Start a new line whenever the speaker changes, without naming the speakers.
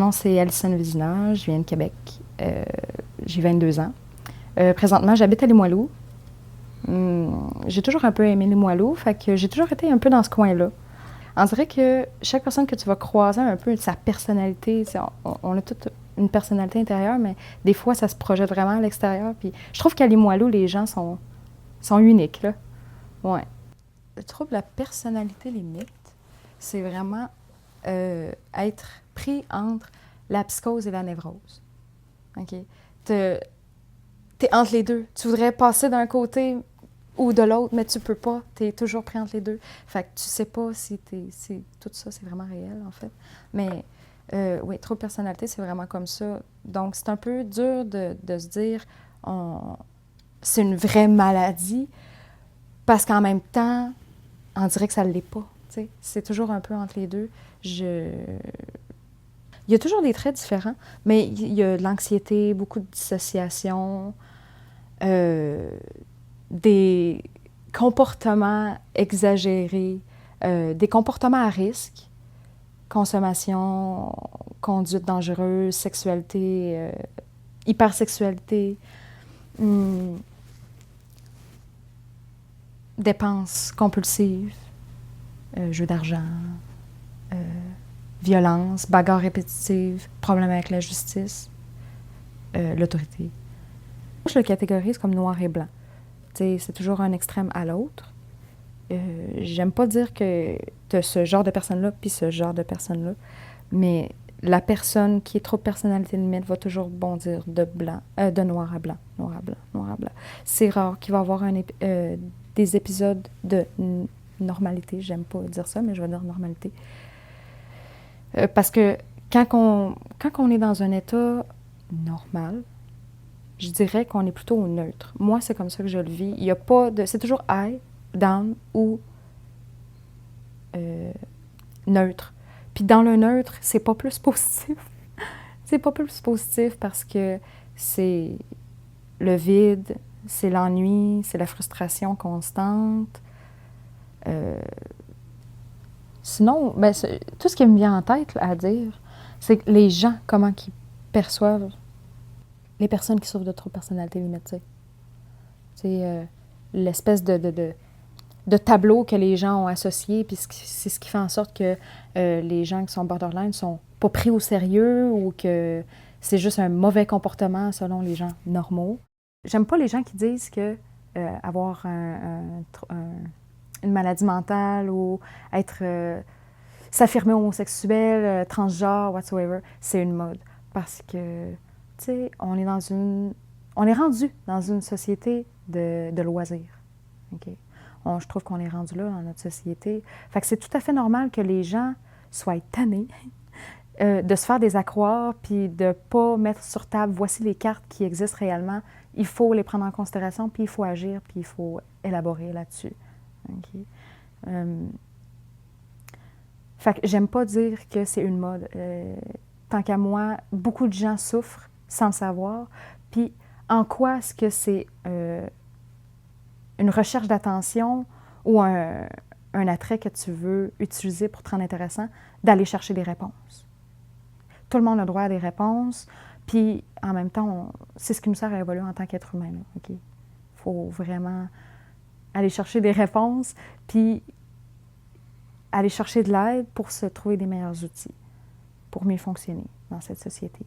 nom, c'est Alison Vézina, je viens de Québec. J'ai 22 ans. Présentement, j'habite à Limoilou. J'ai toujours un peu aimé Limoilou, fait que j'ai toujours été un peu dans ce coin-là. On dirait que chaque personne que tu vas croiser a un peu sa personnalité. On a toute une personnalité intérieure, mais des fois, ça se projette vraiment à l'extérieur. Puis je trouve qu'à Limoilou, les gens sont uniques, là. Ouais. Le trouble de la personnalité limite, c'est vraiment être pris entre la psychose et la névrose. OK? T'es entre les deux. Tu voudrais passer d'un côté ou de l'autre, mais tu peux pas. T'es toujours pris entre les deux. Fait que tu sais pas si tout ça, c'est vraiment réel, en fait. Mais oui, trouble de personnalité, c'est vraiment comme ça. Donc, c'est un peu dur de se dire c'est une vraie maladie parce qu'en même temps, on dirait que ça ne l'est pas. T'sais. C'est toujours un peu entre les deux. Il y a toujours des traits différents, mais il y a de l'anxiété, beaucoup de dissociation, des comportements exagérés, des comportements à risque, consommation, conduite dangereuse, sexualité, hypersexualité, dépenses compulsives, jeux d'argent, violence, bagarres répétitives, problèmes avec la justice, l'autorité. Je le catégorise comme noir et blanc. T'sais, c'est toujours un extrême à l'autre. J'aime pas dire que tu as ce genre de personne-là puis ce genre de personne-là, mais la personne qui est trop de personnalité limite va toujours bondir de noir à blanc, noir à blanc, noir à blanc. C'est rare qu'il va y avoir des épisodes de normalité. J'aime pas dire ça, mais je vais dire normalité. Parce que quand on est dans un état normal, je dirais qu'on est plutôt neutre. Moi, c'est comme ça que je le vis. Il y a pas de... C'est toujours high, down ou neutre. Puis dans le neutre, c'est pas plus positif. C'est pas plus positif parce que c'est le vide, c'est l'ennui, c'est la frustration constante. Sinon, ben, tout ce qui me vient en tête à dire, c'est que les gens, comment ils perçoivent les personnes qui souffrent de troubles de personnalité limite. C'est l'espèce de tableau que les gens ont associé, puis c'est ce qui fait en sorte que les gens qui sont borderline sont pas pris au sérieux ou que c'est juste un mauvais comportement selon les gens normaux. J'aime pas les gens qui disent que avoir une maladie mentale ou être s'affirmer homosexuel, transgenre, whatsoever, c'est une mode. Parce que, tu sais, on est rendu dans une société de loisirs. Okay? Je trouve qu'on est rendu là dans notre société. Fait que c'est tout à fait normal que les gens soient tannés de se faire des accroires puis de ne pas mettre sur table, voici les cartes qui existent réellement. Il faut les prendre en considération, puis il faut agir, puis il faut élaborer là-dessus. Okay? Fait que j'aime pas dire que c'est une mode. Tant qu'à moi, beaucoup de gens souffrent sans le savoir. Puis en quoi est-ce que c'est une recherche d'attention ou un attrait que tu veux utiliser pour te rendre intéressant, d'aller chercher des réponses. Tout le monde a droit à des réponses, puis en même temps, c'est ce qui nous sert à évoluer en tant qu'être humain. Il faut vraiment aller chercher des réponses, puis aller chercher de l'aide pour se trouver des meilleurs outils, pour mieux fonctionner dans cette société